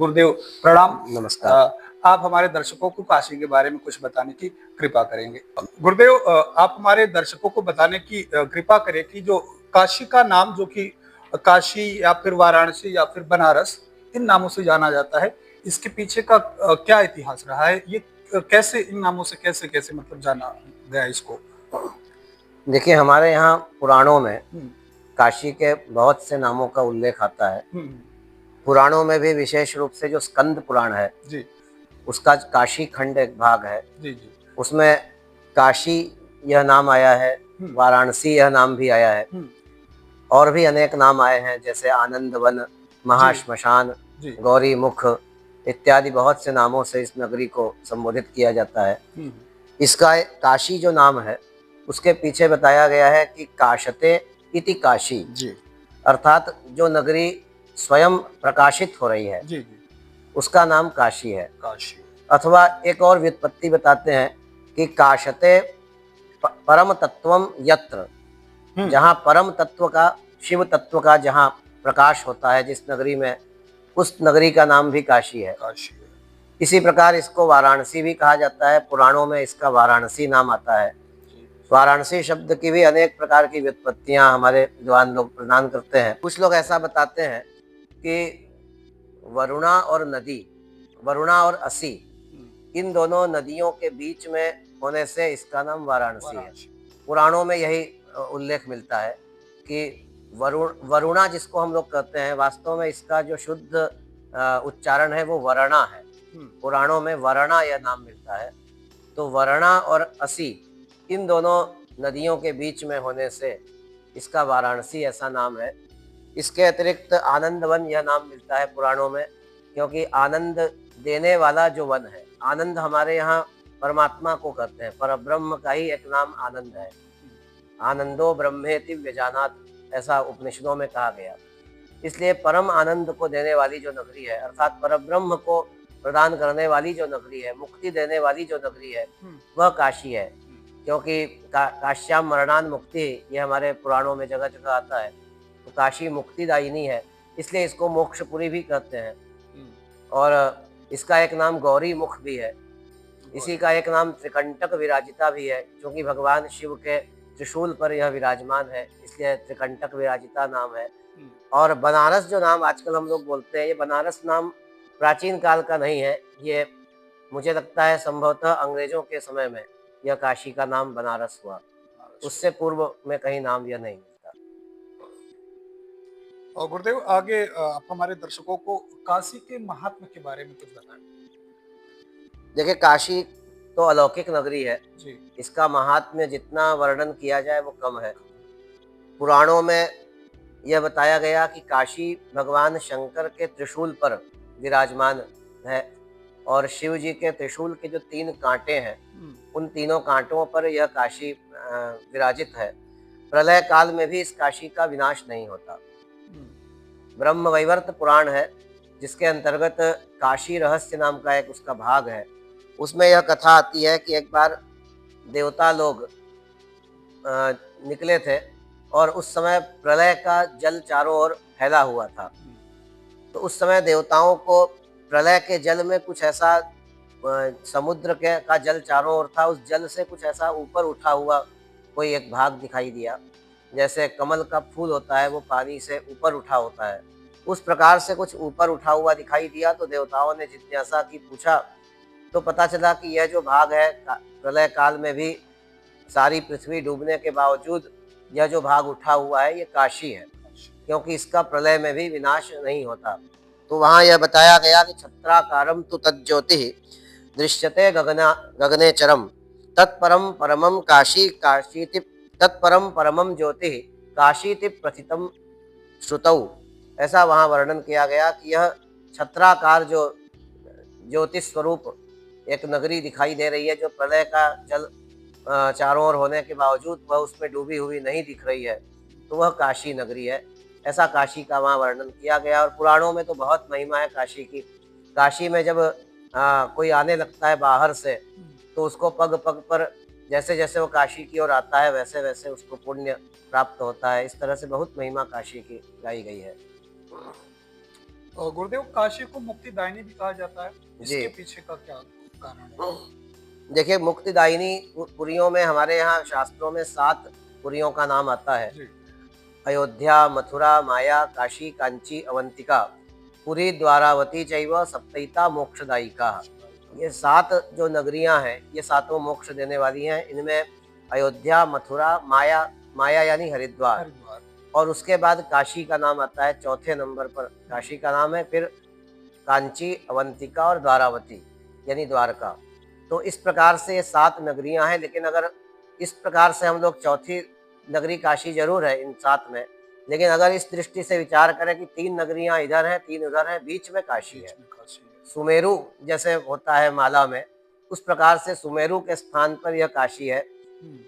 गुरुदेव प्रणाम। नमस्कार। आप हमारे दर्शकों को काशी के बारे में कुछ बताने की कृपा करेंगे। गुरुदेव, आप हमारे दर्शकों को बताने की कृपा करें कि जो काशी का नाम, जो कि काशी या फिर वाराणसी या फिर बनारस, इन नामों से जाना जाता है, इसके पीछे का क्या इतिहास रहा है? ये कैसे इन नामों से कैसे कैसे मतलब जाना गया इसको? देखिए, हमारे यहाँ पुराणों में हम्म, काशी के बहुत से नामों का उल्लेख आता है। हम्म, पुराणों में भी विशेष रूप से जो स्कंद पुराण है, जी उसका काशी खंड एक भाग है। जी जी। उसमें काशी यह नाम आया है, हम्म, वाराणसी यह नाम भी आया है, हम्म, और भी अनेक नाम आए हैं, जैसे आनंद वन, जी महाश्मशान, जी। गौरी मुख इत्यादि बहुत से नामों से इस नगरी को संबोधित किया जाता है। हम्म, इसका काशी जो नाम है, उसके पीछे बताया गया है कि काशते इति काशी, जी अर्थात जो नगरी स्वयं प्रकाशित हो रही है जी जी। उसका नाम काशी है। काशी। अथवा एक और व्युत्पत्ति बताते हैं कि काशते परम तत्वम यत्र, हम्म। जहाँ परम तत्व का, शिव तत्व का जहाँ प्रकाश होता है जिस नगरी में, उस नगरी का नाम भी काशी है। काशी है। इसी प्रकार इसको वाराणसी भी कहा जाता है। पुराणों में इसका वाराणसी नाम आता है। जी वाराणसी शब्द की भी अनेक प्रकार की व्युत्पत्तियां हमारे विद्वान लोग प्रदान करते हैं। कुछ लोग ऐसा बताते हैं कि वरुणा और नदी, वरुणा और असी, इन दोनों नदियों के बीच में होने से इसका नाम वाराणसी है। वाराणसी। पुराणों में यही उल्लेख मिलता है कि वरुणा जिसको हम लोग कहते हैं, वास्तव में इसका जो शुद्ध उच्चारण है वो वरणा है। पुराणों में वरणा यह नाम मिलता है। तो वरणा और असी, इन दोनों नदियों के बीच में होने से इसका वाराणसी ऐसा नाम है। इसके अतिरिक्त आनंद वन यह नाम मिलता है पुराणों में, क्योंकि आनंद देने वाला जो वन है, आनंद हमारे यहाँ परमात्मा को कहते हैं, परब्रह्म का ही एक नाम आनंद है। आनंदो ब्रह्मेति व्यजानात, ऐसा उपनिषदों में कहा गया। इसलिए परम आनंद को देने वाली जो नगरी है, अर्थात परब्रह्म को प्रदान करने वाली जो नगरी है, मुक्ति देने वाली जो नगरी है, वह काशी है। क्योंकि काश्याम मरणान मुक्ति, ये हमारे पुराणों में जगह जगह आता है। तो काशी मुक्तिदायिनी है, इसलिए इसको मोक्षपुरी भी कहते हैं। और इसका एक नाम गौरी मुख भी है। इसी का एक नाम त्रिकंटक विराजिता भी है, क्योंकि भगवान शिव के त्रिशूल पर यह विराजमान है, इसलिए त्रिकंटक विराजिता नाम है। और बनारस जो नाम आजकल हम लोग बोलते हैं, ये बनारस नाम प्राचीन काल का नहीं है। ये मुझे लगता है संभवतः अंग्रेजों के समय में यह काशी का नाम बनारस हुआ। उससे पूर्व में कहीं नाम यह नहीं मिलता। और गुरुदेव, आगे आप हमारे दर्शकों को काशी के महात्म के बारे में कुछ बताएं। देखिए, काशी तो अलौकिक नगरी है। जी इसका महात्म्य जितना वर्णन किया जाए वो कम है। पुराणों में यह बताया गया कि काशी भगवान शंकर के त्रिशूल पर विराजमान है, और शिव जी के त्रिशूल के जो 3 कांटे हैं, उन तीनों कांटों पर यह काशी विराजित है। प्रलय काल में भी इस काशी का विनाश नहीं होता। ब्रह्मवैवर्त पुराण है, जिसके अंतर्गत काशी रहस्य नाम का एक उसका भाग है। उसमें यह कथा आती है कि एक बार देवता लोग निकले थे, और उस समय प्रलय का जल चारों ओर फैला हुआ था। तो उस समय देवताओं को प्रलय के जल में कुछ ऐसा, समुद्र के का जल चारों ओर था, उस जल से कुछ ऐसा ऊपर उठा हुआ कोई एक भाग दिखाई दिया। जैसे कमल का फूल होता है, वो पानी से ऊपर उठा होता है, उस प्रकार से कुछ ऊपर उठा हुआ दिखाई दिया। तो देवताओं ने जिज्ञासा की, पूछा, तो पता चला कि यह जो भाग है, प्रलय काल में भी सारी पृथ्वी डूबने के बावजूद यह जो भाग उठा हुआ है, ये काशी है, क्योंकि इसका प्रलय में भी विनाश नहीं होता। तो वहाँ यह बताया गया कि छत्राकारम तु तज्ज्योति दृश्यते गगने चरम, तत्परम परमम काशी काशीति, तत्परम परमम ज्योति काशीति प्रथितम श्रुतौ। ऐसा वहाँ वर्णन किया गया कि यह छत्राकार जो ज्योतिष स्वरूप एक नगरी दिखाई दे रही है, जो प्रलय का जल चारों ओर होने के बावजूद वह उसमें डूबी हुई नहीं दिख रही है, तो वह काशी नगरी है। ऐसा काशी का वहाँ वर्णन किया गया। और पुराणों में तो बहुत महिमा है काशी की। काशी में जब कोई आने लगता है बाहर से, तो उसको पग पग पर जैसे जैसे वो काशी की ओर आता है, वैसे वैसे उसको पुण्य प्राप्त होता है। इस तरह से बहुत महिमा काशी की गाई गई है। और गुरुदेव, काशी को मुक्तिदायिनी भी कहा जाता है, जी। इसके पीछे का क्या कारण है? देखिए, मुक्तिदायिनी पुरियों में हमारे यहाँ शास्त्रों में 7 पुरियों का नाम आता है। जी। अयोध्या, मथुरा, माया, काशी, कांची, अवंतिका, पुरी, द्वारावती चैव सप्तैता मोक्षदायिका। ये 7 जो नगरियां हैं, ये सातों मोक्ष देने वाली हैं। इनमें अयोध्या, मथुरा, माया, माया यानी हरिद्वार, हरिद्वार। और उसके बाद काशी का नाम आता है। चौथे नंबर पर काशी का नाम है, फिर कांची, अवंतिका और द्वारावती यानी द्वारका। तो इस प्रकार से ये 7 नगरियां हैं। लेकिन अगर इस प्रकार से हम लोग चौथी नगरी काशी जरूर है इन 7 में, लेकिन अगर इस दृष्टि से विचार करें कि 3 नगरियां इधर हैं, 3 उधर हैं, बीच में काशी बीच है। में काशी है। सुमेरु जैसे होता है माला में, उस प्रकार से सुमेरु के स्थान पर यह काशी है।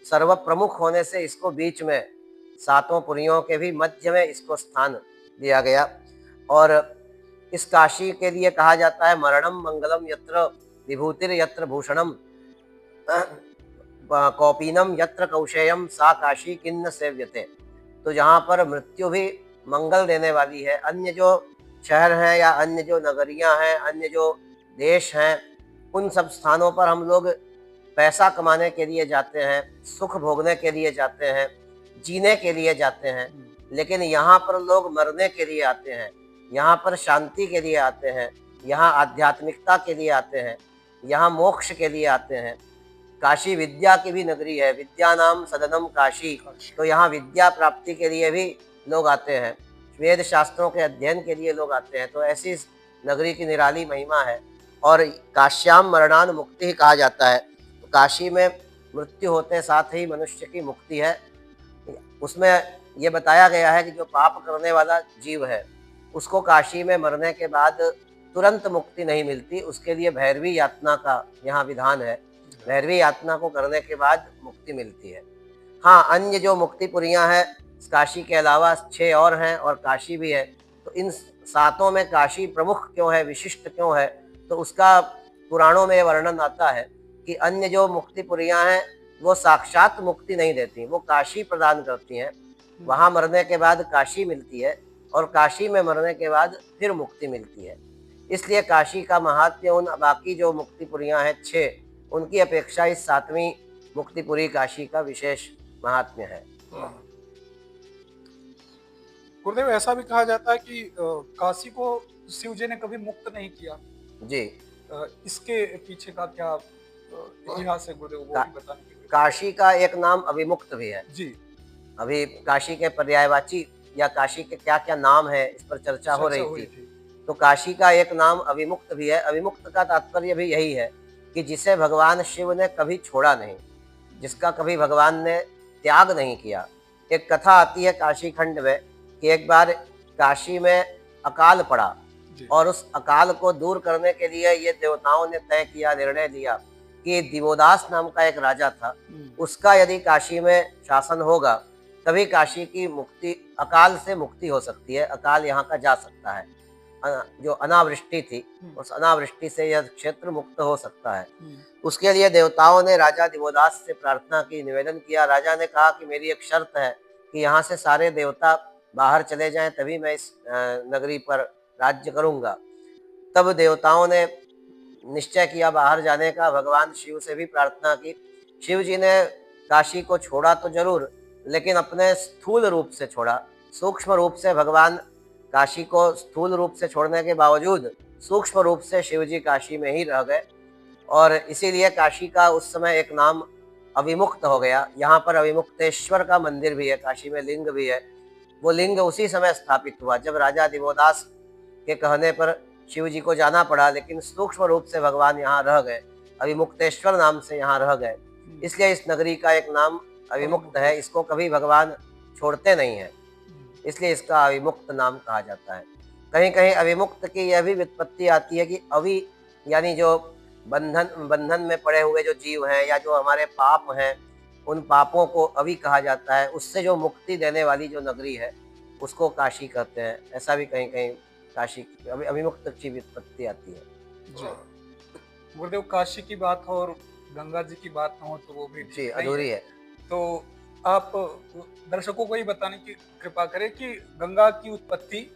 सर्व प्रमुख होने से इसको बीच में, सातों पुरियों के भी मध्य में इसको स्थान दिया गया। और इस काशी के लिए कहा जाता है मरणम मंगलम यत्र विभूतिर यत्र भूषणम कौपीनम यत्र कौशेयम सा काशी किन्न सेव्यते। तो जहाँ पर मृत्यु भी मंगल देने वाली है। अन्य जो शहर हैं या अन्य जो नगरियाँ हैं, अन्य जो देश हैं, उन सब स्थानों पर हम लोग पैसा कमाने के लिए जाते हैं, सुख भोगने के लिए जाते हैं, जीने के लिए जाते हैं। लेकिन यहाँ पर लोग मरने के लिए आते हैं, यहाँ पर शांति के लिए आते हैं, यहाँ आध्यात्मिकता के लिए आते हैं, यहाँ मोक्ष के लिए आते हैं। काशी विद्या की भी नगरी है, विद्या नाम सदनम काशी। तो यहाँ विद्या प्राप्ति के लिए भी लोग आते हैं, वेद शास्त्रों के अध्ययन के लिए लोग आते हैं। तो ऐसी इस नगरी की निराली महिमा है। और काश्याम मरणान मुक्ति ही कहा जाता है। तो काशी में मृत्यु होते साथ ही मनुष्य की मुक्ति है। उसमें ये बताया गया है कि जो पाप करने वाला जीव है, उसको काशी में मरने के बाद तुरंत मुक्ति नहीं मिलती, उसके लिए भैरवी यातना का यहाँ विधान है। भैरवी यातना को करने के बाद मुक्ति मिलती है। हाँ, अन्य जो मुक्तिपुरियाँ हैं काशी के अलावा 6 और हैं, और काशी भी है। तो इन 7 में काशी प्रमुख क्यों है, विशिष्ट क्यों है, तो उसका पुराणों में वर्णन आता है कि अन्य जो मुक्तिपुरियाँ हैं वो साक्षात मुक्ति नहीं देती, वो काशी प्रदान करती हैं। वहाँ मरने के बाद काशी मिलती है, और काशी में मरने के बाद फिर मुक्ति मिलती है। इसलिए काशी का महात्म्य उन बाकी जो मुक्तिपुरियाँ हैं 6, उनकी अपेक्षा इस 7वीं मुक्तिपुरी काशी का विशेष महात्म्य है। गुरुदेव, ऐसा भी कहा जाता है कि काशी को शिव जी ने कभी मुक्त नहीं किया। जी। इसके पीछे का क्या इतिहास है गुरुदेव, वो भी बताने की कृपा काशी का एक नाम अविमुक्त भी है। जी। अभी काशी के पर्यायवाची या काशी के क्या क्या नाम है, इस पर चर्चा हो रही थी। तो काशी का एक नाम अविमुक्त भी है। अविमुक्त का तात्पर्य भी यही है कि जिसे भगवान शिव ने कभी छोड़ा नहीं, जिसका कभी भगवान ने त्याग नहीं किया। एक कथा आती है काशी खंड में कि एक बार काशी में अकाल पड़ा, और उस अकाल को दूर करने के लिए ये देवताओं ने तय किया, निर्णय लिया कि दिवोदास नाम का एक राजा था, उसका यदि काशी में शासन होगा तभी काशी की मुक्ति, अकाल से मुक्ति हो सकती है, अकाल यहाँ का जा सकता है। जो अनावृष्टि थी, उस अनावृष्टि से यह क्षेत्र मुक्त हो सकता है। उसके लिए देवताओं ने राजा दिवोदास से प्रार्थना की, निवेदन किया। राजा ने कहा कि मेरी एक शर्त है कि यहाँ से सारे देवता बाहर चले जाएं, तभी मैं इस नगरी पर राज्य करूँगा। तब देवताओं ने निश्चय किया बाहर जाने का, भगवान शिव से भी प्रार्थना की। शिव जी ने काशी को छोड़ा तो जरूर, लेकिन अपने स्थूल रूप से छोड़ा। सूक्ष्म रूप से भगवान काशी को स्थूल रूप से छोड़ने के बावजूद सूक्ष्म रूप से शिव जी काशी में ही रह गए, और इसीलिए काशी का उस समय एक नाम अविमुक्त हो गया। यहाँ पर अविमुक्तेश्वर का मंदिर भी है, काशी में लिंग भी है। वो लिंग उसी समय स्थापित हुआ जब राजा दिवोदास के कहने पर शिव जी को जाना पड़ा, लेकिन सूक्ष्म रूप से भगवान यहाँ रह गए, अविमुक्तेश्वर नाम से यहाँ रह गए। इसलिए इस नगरी का एक नाम अविमुक्त है। इसको कभी भगवान छोड़ते नहीं है, इसलिए इसका अविमुक्त नाम कहा जाता है। कहीं कहीं अविमुक्त की यह भी व्युत्पत्ति आती है कि अवि यानी जो बंधन में पड़े हुए जो जीव हैं या जो हमारे पाप हैं, उन पापों को अवि कहा जाता है। उससे जो मुक्ति देने वाली जो नगरी है उसको काशी कहते हैं। ऐसा भी कहीं कहीं काशी अविमुक्त की व्युत्पत्ति आती है। जी। गुरुदेव, काशी की बात हो और गंगा जी की बात न हो तो वो भी जी अधूरी है। तो आप दर्शकों को ये बताने की कृपा करें कि गंगा की उत्पत्ति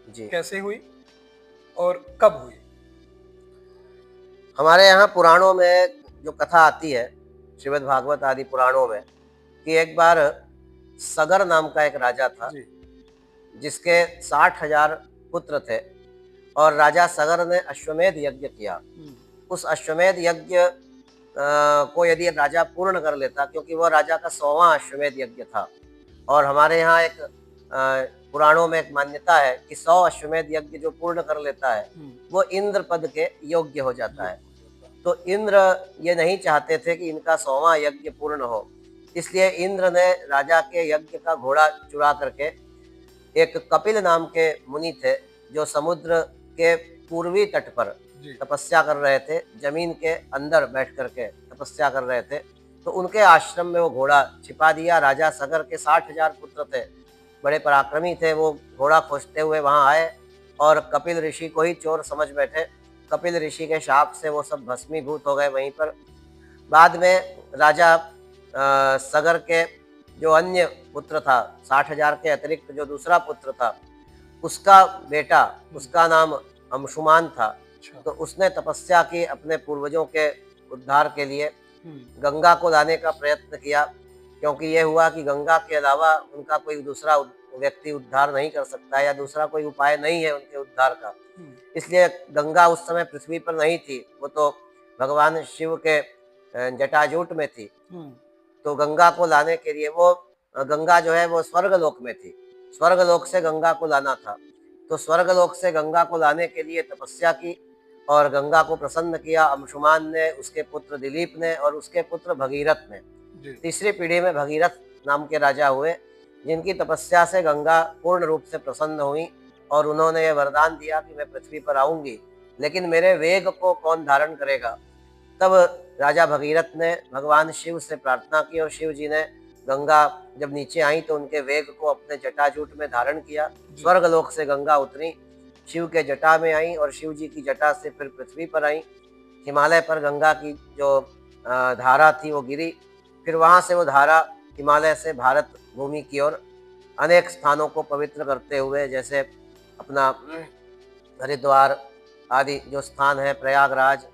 जी कैसे हुई और कब हुई? हमारे यहाँ पुराणों में जो कथा आती है, श्रीमद् भागवत आदि पुराणों में, कि एक बार सगर नाम का एक राजा था, जी। जिसके 60,000 पुत्र थे और राजा सगर ने अश्वमेध यज्ञ किया। हुँ। उस अश्वमेध यज्ञ को यदि राजा पूर्ण कर लेता, क्योंकि वह राजा का 100वां अश्वमेध यज्ञ था, और हमारे यहाँ एक पुराणों में एक मान्यता है कि 100 अश्वमेध यज्ञ जो पूर्ण कर लेता है, हुँ। वो इंद्र पद के योग्य हो जाता है। जी। तो इंद्र ये नहीं चाहते थे कि इनका 100वां यज्ञ पूर्ण हो, इसलिए इंद्र ने राजा के यज्ञ का घोड़ा चुरा करके एक कपिल नाम के मुनि थे, जो समुद्र के पूर्वी तट पर जी। तपस्या कर रहे थे, जमीन के अंदर बैठ करके तपस्या कर रहे थे। तो उनके आश्रम में वो घोड़ा छिपा दिया। राजा सगर के 60,000 पुत्र थे, बड़े पराक्रमी थे। वो घोड़ा खोजते हुए वहाँ आए और कपिल ऋषि को ही चोर समझ बैठे। कपिल ऋषि के शाप से वो सब भस्मीभूत हो गए वहीं पर। बाद में राजा सगर के जो अन्य पुत्र था, 60,000 के अतिरिक्त जो दूसरा पुत्र था, उसका बेटा, उसका नाम अंशुमान था। अच्छा। तो उसने तपस्या की अपने पूर्वजों के उद्धार के लिए, हुँ। गंगा को लाने का प्रयत्न किया, क्योंकि ये हुआ कि गंगा के अलावा उनका कोई दूसरा व्यक्ति उद्धार नहीं कर सकता है, या दूसरा कोई उपाय नहीं है उनके उद्धार का। हुँ। इसलिए गंगा उस समय पृथ्वी पर नहीं थी, वो तो भगवान शिव के जटाजूट में थी। हुँ। तो गंगा को लाने के लिए वो गंगा जो है वो स्वर्गलोक में थी, स्वर्गलोक से गंगा को लाना था। तो स्वर्गलोक से गंगा को लाने के लिए तपस्या की और गंगा को प्रसन्न किया अंशुमान ने, उसके पुत्र दिलीप ने और उसके पुत्र भगीरथ ने। जी। तीसरी पीढ़ी में भगीरथ नाम के राजा हुए, जिनकी तपस्या से गंगा पूर्ण रूप से प्रसन्न हुई और उन्होंने ये वरदान दिया कि मैं पृथ्वी पर आऊंगी, लेकिन मेरे वेग को कौन धारण करेगा। तब राजा भगीरथ ने भगवान शिव से प्रार्थना की और शिव जी ने गंगा जब नीचे आई तो उनके वेग को अपने जटाजूट में धारण किया। जी। स्वर्गलोक से गंगा उतरी, शिव के जटा में आई और शिव जी की जटा से फिर पृथ्वी पर आई। हिमालय पर गंगा की जो धारा थी वो गिरी। फिर वहाँ से वो धारा हिमालय से भारत भूमि की ओर अनेक स्थानों को पवित्र करते हुए, जैसे अपना हरिद्वार आदि जो स्थान है, प्रयागराज,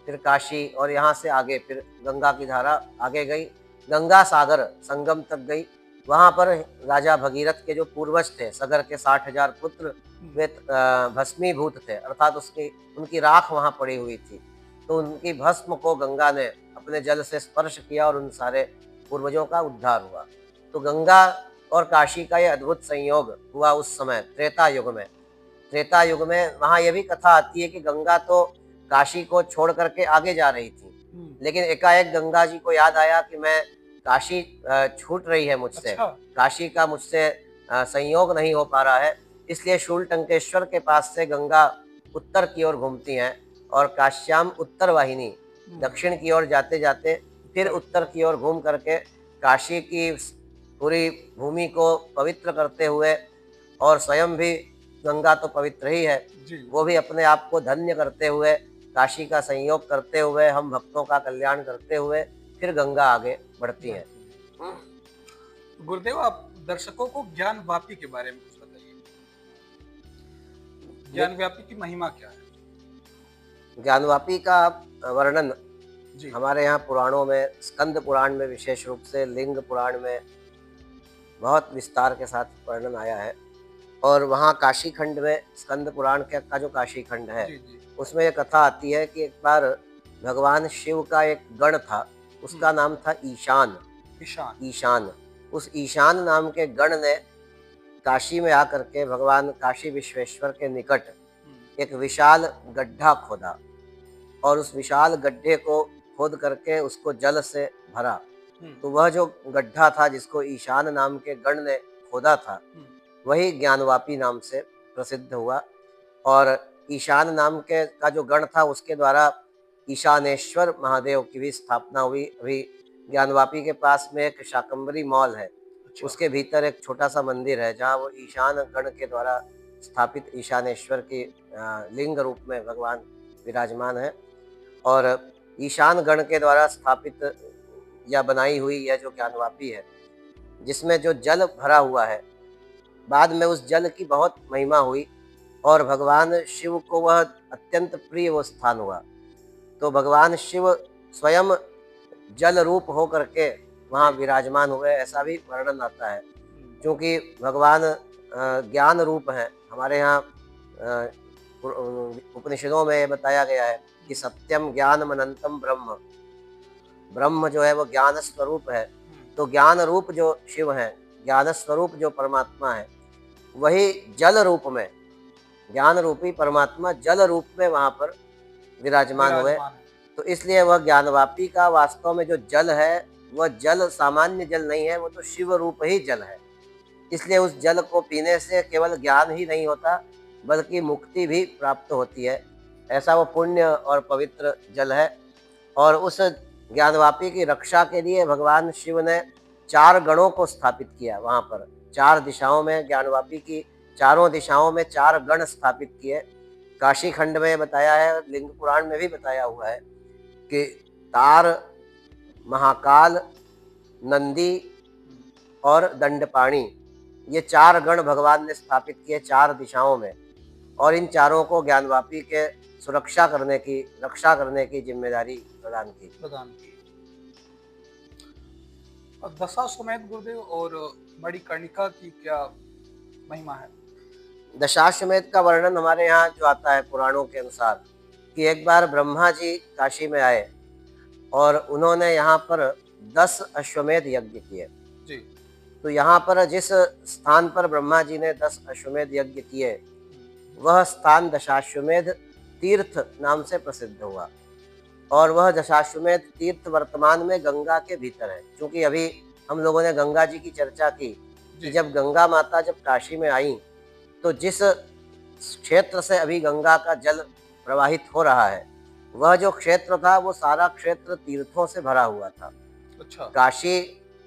फिर काशी, और यहाँ से आगे फिर गंगा की धारा आगे गई, गंगा सागर संगम तक गई। वहाँ पर राजा भगीरथ के जो पूर्वज थे, सगर के 60,000 पुत्र, वे भस्मीभूत थे, अर्थात उनकी राख वहाँ पड़ी हुई थी। तो उनकी भस्म को गंगा ने अपने जल से स्पर्श किया और उन सारे पूर्वजों का उद्धार हुआ। तो गंगा और काशी का ये अद्भुत संयोग हुआ उस समय त्रेता युग में। त्रेता युग में वहाँ ये भी कथा आती है कि गंगा तो काशी को छोड़ करके आगे जा रही थी, हुँ। लेकिन एकाएक गंगा जी को याद आया कि मैं काशी छूट रही है मुझसे, अच्छा। काशी का मुझसे संयोग नहीं हो पा रहा है। इसलिए शूलटंकेश्वर के पास से गंगा उत्तर की ओर घूमती हैं और काश्याम उत्तर वाहिनी, दक्षिण की ओर जाते जाते फिर उत्तर की ओर घूम करके काशी की पूरी भूमि को पवित्र करते हुए, और स्वयं भी गंगा तो पवित्र ही है, जी। वो भी अपने आप को धन्य करते हुए, काशी का संयोग करते हुए, हम भक्तों का कल्याण करते हुए फिर गंगा आगे बढ़ती है। गुरुदेव, आप दर्शकों को ज्ञान वापी के बारे में कुछ बताइए। ज्ञान व्यापी की महिमा क्या है? ज्ञानवापी का वर्णन जी। हमारे यहाँ पुराणों में, स्कंद पुराण में विशेष रूप से, लिंग पुराण में बहुत विस्तार के साथ वर्णन आया है। और वहाँ काशी खंड में, स्कंद पुराण का जो काशी खंड है, जी। जी। उसमें ये कथा आती है कि एक बार भगवान शिव का एक गण था, उसका नाम था ईशान। ईशान। ईशान, उस ईशान नाम के गण ने काशी में आकर के भगवान काशी विश्वेश्वर के निकट एक विशाल गड्ढा खोदा और उस विशाल गड्ढे को खोद करके उसको जल से भरा। तो वह जो गड्ढा था जिसको ईशान नाम के गण ने खोदा था, वही ज्ञानवापी नाम से प्रसिद्ध हुआ। और ईशान नाम के का जो गण था, उसके द्वारा ईशानेश्वर महादेव की भी स्थापना हुई। अभी ज्ञानवापी के पास में एक शाकंभरी मॉल है, अच्छा। उसके भीतर एक छोटा सा मंदिर है जहाँ वो ईशान गण के द्वारा स्थापित ईशानेश्वर की लिंग रूप में भगवान विराजमान है। और ईशान गण के द्वारा स्थापित या बनाई हुई यह जो ज्ञानवापी है, जिसमें जो जल भरा हुआ है, बाद में उस जल की बहुत महिमा हुई और भगवान शिव को वह अत्यंत प्रिय वो स्थान हुआ। तो भगवान शिव स्वयं जल रूप हो करके वहाँ विराजमान हुए, ऐसा भी वर्णन आता है। क्योंकि भगवान ज्ञान रूप हैं। हमारे यहाँ उपनिषदों में बताया गया है कि सत्यम ज्ञानम अनंतम ब्रह्म। ब्रह्म जो है वो ज्ञान स्वरूप है। तो ज्ञान रूप जो शिव है, ज्ञान स्वरूप जो परमात्मा है, वही जल रूप में, ज्ञान रूपी परमात्मा जल रूप में वहाँ पर विराजमान हुए। विराजमान है। तो इसलिए वह ज्ञानवापी का वास्तव में जो जल है, वह जल सामान्य जल नहीं है, वो तो शिव रूप ही जल है। इसलिए उस जल को पीने से केवल ज्ञान ही नहीं होता, बल्कि मुक्ति भी प्राप्त होती है। ऐसा वो पुण्य और पवित्र जल है। और उस ज्ञानवापी की रक्षा के लिए भगवान शिव ने 4 गणों को स्थापित किया वहाँ पर। 4 दिशाओं में ज्ञानवापी की, चारों दिशाओं में 4 गण स्थापित किए। काशी खंड में बताया है, लिंग पुराण में भी बताया हुआ है कि तार, महाकाल, नंदी और दंडपाणी, ये 4 गण भगवान ने स्थापित किए 4 दिशाओं में। और इन चारों को ज्ञानवापी के सुरक्षा करने की, रक्षा करने की जिम्मेदारी प्रदान की। और दशाश्वमेध गुरुदेव और मणिकर्णिका की क्या महिमा है? दशाश्वमेध का वर्णन हमारे यहाँ जो आता है पुराणों के अनुसार कि एक बार ब्रह्मा जी काशी में आए और उन्होंने यहाँ पर 10 अश्वमेध यज्ञ किए। जी। तो यहाँ पर जिस स्थान पर ब्रह्मा जी ने 10 अश्वमेध यज्ञ किए, वह स्थान दशाश्वमेध तीर्थ नाम से प्रसिद्ध हुआ। और वह दशाश्वमेध तीर्थ वर्तमान में गंगा के भीतर है। क्योंकि अभी हम लोगों ने गंगा जी की चर्चा की कि जब गंगा माता जब काशी में आई, तो जिस क्षेत्र से अभी गंगा का जल प्रवाहित हो रहा है, वह जो क्षेत्र था वो सारा क्षेत्र तीर्थों से भरा हुआ था। अच्छा। काशी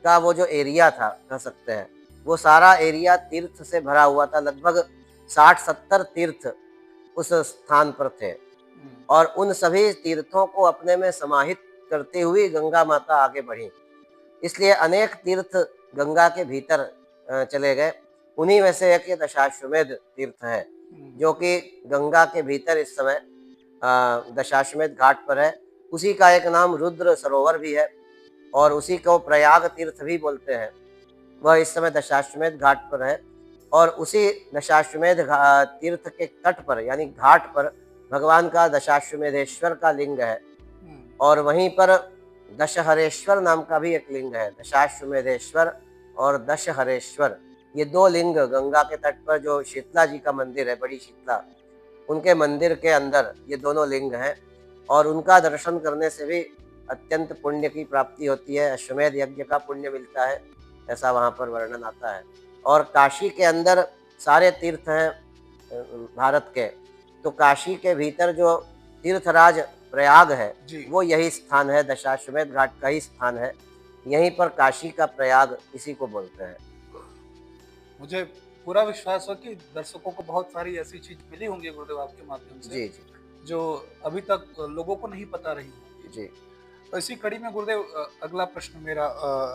का वो जो एरिया था, कह सकते हैं, वो सारा एरिया तीर्थ से भरा हुआ था। लगभग 60-70 तीर्थ उस स्थान पर थे। और उन सभी तीर्थों को अपने में समाहित करते हुए गंगा माता आगे बढ़ी। इसलिए अनेक तीर्थ गंगा के भीतर चले गए। उन्हीं में से एक ये दशाश्वमेध तीर्थ है, जो कि गंगा के भीतर इस समय दशाश्वमेध घाट पर है। उसी का एक नाम रुद्र सरोवर भी है और उसी को प्रयाग तीर्थ भी बोलते हैं। वह इस समय दशाश्वमेध घाट पर है। और उसी दशाश्वमेध तीर्थ के तट पर, यानी घाट पर, भगवान का दशाश्वमेधेश्वर का लिंग है। और वहीं पर दशहरेश्वर नाम का भी एक लिंग है। दशाश्वमेधेश्वर और दशहरेश्वर, ये 2 लिंग गंगा के तट पर, जो शीतला जी का मंदिर है, बड़ी शीतला, उनके मंदिर के अंदर ये दोनों लिंग हैं। और उनका दर्शन करने से भी अत्यंत पुण्य की प्राप्ति होती है। अश्वमेध यज्ञ का पुण्य मिलता है, ऐसा वहाँ पर वर्णन आता है। और काशी के अंदर सारे तीर्थ हैं भारत के। तो काशी के भीतर जो तीर्थराज प्रयाग है, वो यही स्थान है, दशाश्वमेध घाट का ही स्थान है। यहीं पर काशी का प्रयाग इसी को बोलते हैं। मुझे पूरा विश्वास है कि दर्शकों को बहुत सारी ऐसी चीज मिली होंगी गुरुदेव आपके माध्यम से, जी जी, जो अभी तक लोगों को नहीं पता रही होगी। जी। तो इसी कड़ी में गुरुदेव अगला प्रश्न मेरा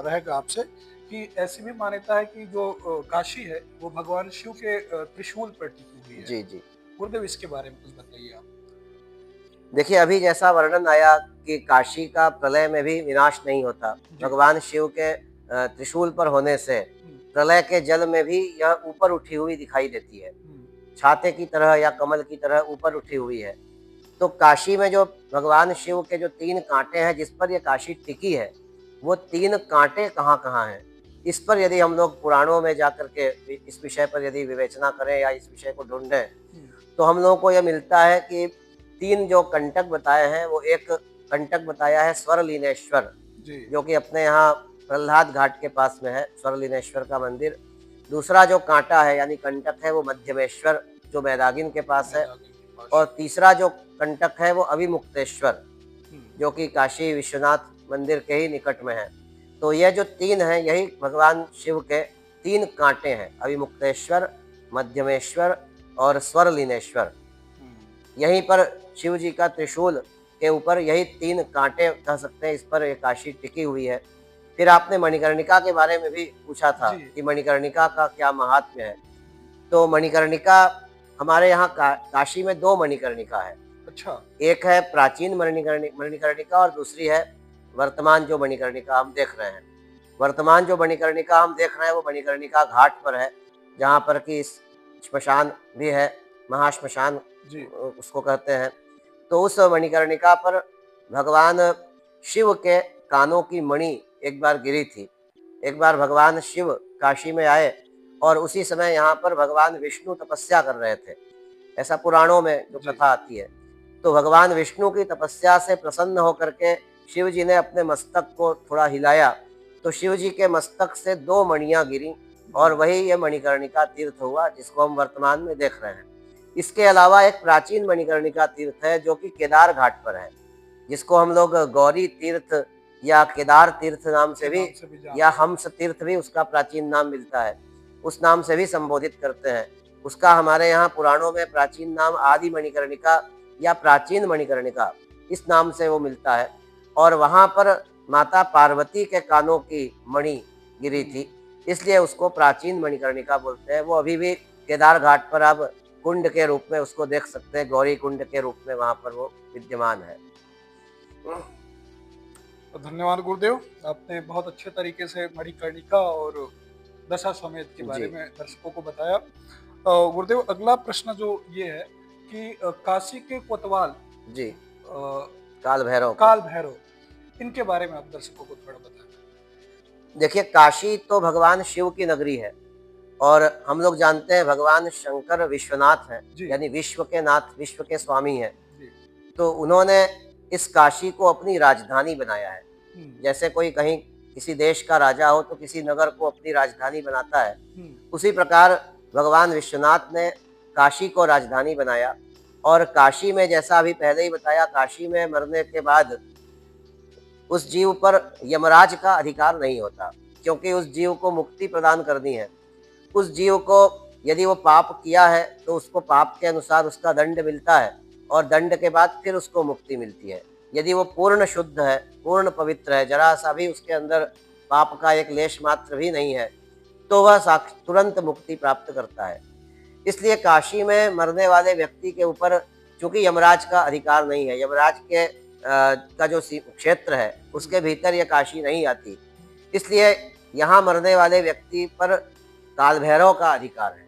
रहेगा आपसे कि ऐसी भी मान्यता है कि जो काशी है वो भगवान शिव के त्रिशूल पर टिकी हुई है। जी जी। गुरुदेव इसके बारे में कुछ बताइए आप। देखिए, अभी जैसा वर्णन आया कि काशी का प्रलय में भी विनाश नहीं होता, भगवान शिव के त्रिशूल पर होने से प्रलय के जल में भी यह ऊपर उठी हुई दिखाई देती है, छाते की तरह या कमल की तरह ऊपर उठी हुई है। तो काशी में जो भगवान शिव के जो 3 कांटे हैं जिस पर यह काशी टिकी है, वो 3 कांटे कहाँ कहाँ हैं, इस पर यदि हम लोग पुराणों में जाकर के इस विषय पर यदि विवेचना करें या इस विषय को ढूंढें, तो हम लोगों को यह मिलता है कि 3 जो कंटक बताए हैं, वो एक कंटक बताया है स्वरलीनेश्वर, जो कि अपने यहाँ प्रहलाद घाट के पास में है, स्वरलीनेश्वर का मंदिर। दूसरा जो कांटा है यानी कंटक है, वो मध्यमेश्वर, जो बैदागिन के पास है। और तीसरा जो कंटक है वो अभिमुक्तेश्वर, जो कि काशी विश्वनाथ मंदिर के ही निकट में है। तो यह जो 3 हैं, यही भगवान शिव के 3 कांटे हैं, अभिमुक्तेश्वर, मध्यमेश्वर और स्वरलीनेश्वर। यहीं पर शिव जी का त्रिशूल के ऊपर यही 3 कांटे, कह सकते हैं, इस पर ये काशी टिकी हुई है। फिर आपने मणिकर्णिका के बारे में भी पूछा था कि मणिकर्णिका का क्या महात्म्य है। तो मणिकर्णिका हमारे यहाँ काशी में दो मणिकर्णिका है। अच्छा। एक है प्राचीन मणिकर्णिका और दूसरी है वर्तमान जो मणिकर्णिका हम देख रहे हैं। वर्तमान जो मणिकर्णिका हम देख रहे हैं वो मणिकर्णिका घाट पर है, जहाँ पर कि श्मशान भी है, महाश्मशान जी। उसको कहते हैं। तो उस मणिकर्णिका पर भगवान शिव के कानों की मणि एक बार गिरी थी। एक बार भगवान शिव काशी में आए और उसी समय यहाँ पर भगवान विष्णु तपस्या कर रहे थे। ऐसा पुराणों में जो जी। कथा आती है। तो भगवान विष्णु की तपस्या से प्रसन्न होकर के शिव जी ने अपने मस्तक को थोड़ा हिलाया, तो शिव जी के मस्तक से दो मणियां गिरी और वही ये मणिकर्णिका तीर्थ हुआ, जिसको हम वर्तमान में देख रहे हैं। इसके अलावा एक प्राचीन मणिकर्णिका तीर्थ है जो कि केदार घाट पर है, जिसको हम लोग गौरी तीर्थ या केदार तीर्थ नाम से भी या हंस तीर्थ भी उसका प्राचीन नाम मिलता है, उस नाम से भी संबोधित करते हैं। उसका हमारे यहाँ पुराणों में प्राचीन नाम आदि मणिकर्णिका या प्राचीन मणिकर्णिका इस नाम से वो मिलता है। और वहाँ पर माता पार्वती के कानों की मणि गिरी थी, इसलिए उसको प्राचीन मणिकर्णिका बोलते हैं। वो अभी भी केदार घाट पर आप कुंड के रूप में उसको देख सकते हैं, गौरी कुंड के रूप में वहाँ पर वो विद्यमान है। तो धन्यवाद गुरुदेव, आपने बहुत अच्छे तरीके से मणिकर्णिका और दशाश्वमेध के बारे में दर्शकों को बताया। गुरुदेव, अगला प्रश्न जो ये है कि काशी के कोतवाल जी, काल भैरव, इनके बारे में आप दर्शकों को थोड़ा बताएं। देखिए, काशी तो भगवान शिव की नगरी है और हम लोग जानते हैं भगवान शंकर विश्वनाथ हैं, यानी विश्व के नाथ, विश्व के स्वामी हैं। तो उन्होंने इस काशी को अपनी राजधानी बनाया है। जैसे कोई कहीं किसी देश का राजा हो तो किसी नगर को अपनी राजधानी बनाता है, उसी प्रकार भगवान विश्वनाथ ने काशी को राजधानी बनाया। और काशी में, जैसा अभी पहले ही बताया, काशी में मरने के बाद उस जीव पर यमराज का अधिकार नहीं होता, क्योंकि उस जीव को मुक्ति प्रदान करनी है। उस जीव को यदि वो पाप किया है तो उसको पाप के अनुसार उसका दंड मिलता है और दंड के बाद फिर उसको मुक्ति मिलती है। यदि वो पूर्ण शुद्ध है, पूर्ण पवित्र है, जरा सा भी उसके अंदर पाप का एक लेश मात्र भी नहीं है, तो वह तुरंत मुक्ति प्राप्त करता है। इसलिए काशी में मरने वाले व्यक्ति के ऊपर चूंकि यमराज का अधिकार नहीं है, यमराज के का जो क्षेत्र है उसके भीतर यह काशी नहीं आती, इसलिए यहाँ मरने वाले व्यक्ति पर काल भैरव का अधिकार है।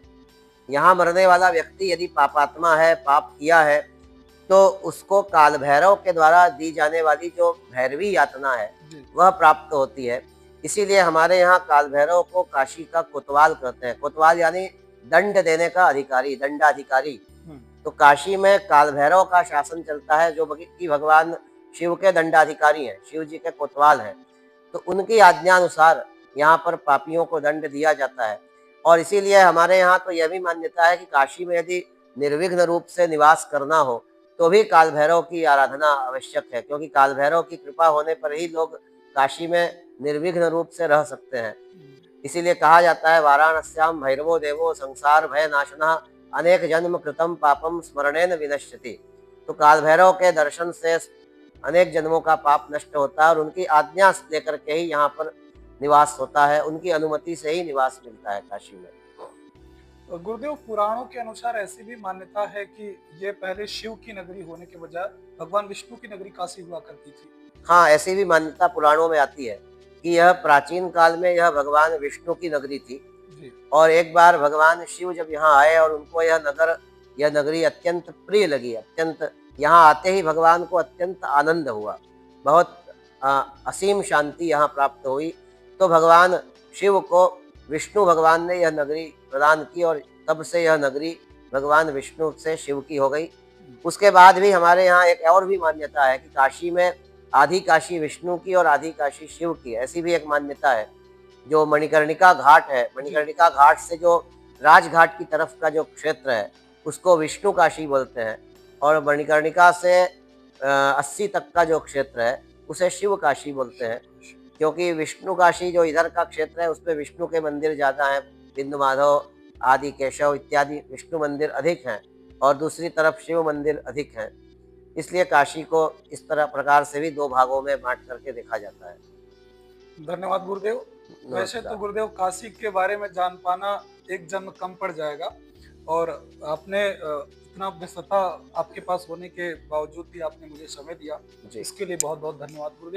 यहाँ मरने वाला व्यक्ति यदि पापात्मा है, पाप किया है, तो उसको काल भैरव के द्वारा दी जाने वाली जो भैरवी यातना है वह प्राप्त होती है। इसीलिए हमारे यहाँ काल भैरव को काशी का कोतवाल कहते हैं। कोतवाल यानी दंड देने का अधिकारी, दंडाधिकारी। तो काशी में काल भैरव का शासन चलता है, जो कि भगवान शिव के दंडाधिकारी हैं, शिव जी के कोतवाल हैं। तो उनकी आज्ञानुसार यहाँ पर पापियों को दंड दिया जाता है। और इसीलिए हमारे यहाँ तो यह भी मान्यता है कि काशी में यदि निर्विघ्न रूप से निवास करना हो तो भी काल भैरव की आराधना आवश्यक है, क्योंकि काल भैरव की कृपा होने पर ही लोग काशी में निर्विघ्न रूप से रह सकते हैं। इसीलिए कहा जाता है, वाराणस्याम भैरवो देवो संसार भय नाशनः अनेक जन्म कृतम पापम स्मरणेन विनश्यति। तो काल भैरव के दर्शन से अनेक जन्मों का पाप नष्ट होता है और उनकी आज्ञा लेकर के ही यहाँ पर निवास होता है, उनकी अनुमति से ही निवास मिलता है काशी में। गुरुदेव, पुराणों के अनुसार ऐसी भी मान्यता है कि ये पहले शिव की नगरी होने के बजाय भगवान विष्णु की नगरी काशी हुआ करती थी। हाँ, ऐसी भी मान्यता पुराणों में आती है कि यह प्राचीन काल में यह भगवान विष्णु की नगरी थी। और एक बार भगवान शिव जब यहाँ आए और उनको यह नगरी अत्यंत प्रिय लगी, अत्यंत, यहाँ आते ही भगवान को अत्यंत आनंद हुआ, बहुत असीम शांति यहाँ प्राप्त हुई। तो भगवान शिव को विष्णु भगवान ने यह नगरी प्रदान की और तब से यह नगरी भगवान विष्णु से शिव की हो गई। उसके बाद भी हमारे यहाँ एक और भी मान्यता है कि काशी में आधी काशी विष्णु की और आधी काशी शिव की, ऐसी भी एक मान्यता है। जो मणिकर्णिका घाट है, मणिकर्णिका घाट से जो राजघाट की तरफ का जो क्षेत्र है उसको विष्णु काशी बोलते हैं, और मणिकर्णिका से 80 तक का जो क्षेत्र है उसे शिव काशी बोलते हैं, क्योंकि विष्णु काशी जो इधर का क्षेत्र है उसमें विष्णु के मंदिर ज़्यादा हैं, बिंदु माधव आदि केशव इत्यादि विष्णु मंदिर अधिक हैं, और दूसरी तरफ शिव मंदिर अधिक हैं। इसलिए काशी को इस तरह प्रकार से भी दो भागों में बांट करके देखा जाता है। धन्यवाद गुरुदेव। वैसे तो गुरुदेव, काशी के बारे में जान पाना एक जन्म कम पड़ जाएगा, और आपने इतना व्यस्तता आपके पास होने के बावजूद भी आपने मुझे समय दिया। जी। इसके लिए बहुत-बहुत धन्यवाद गुरुदेव।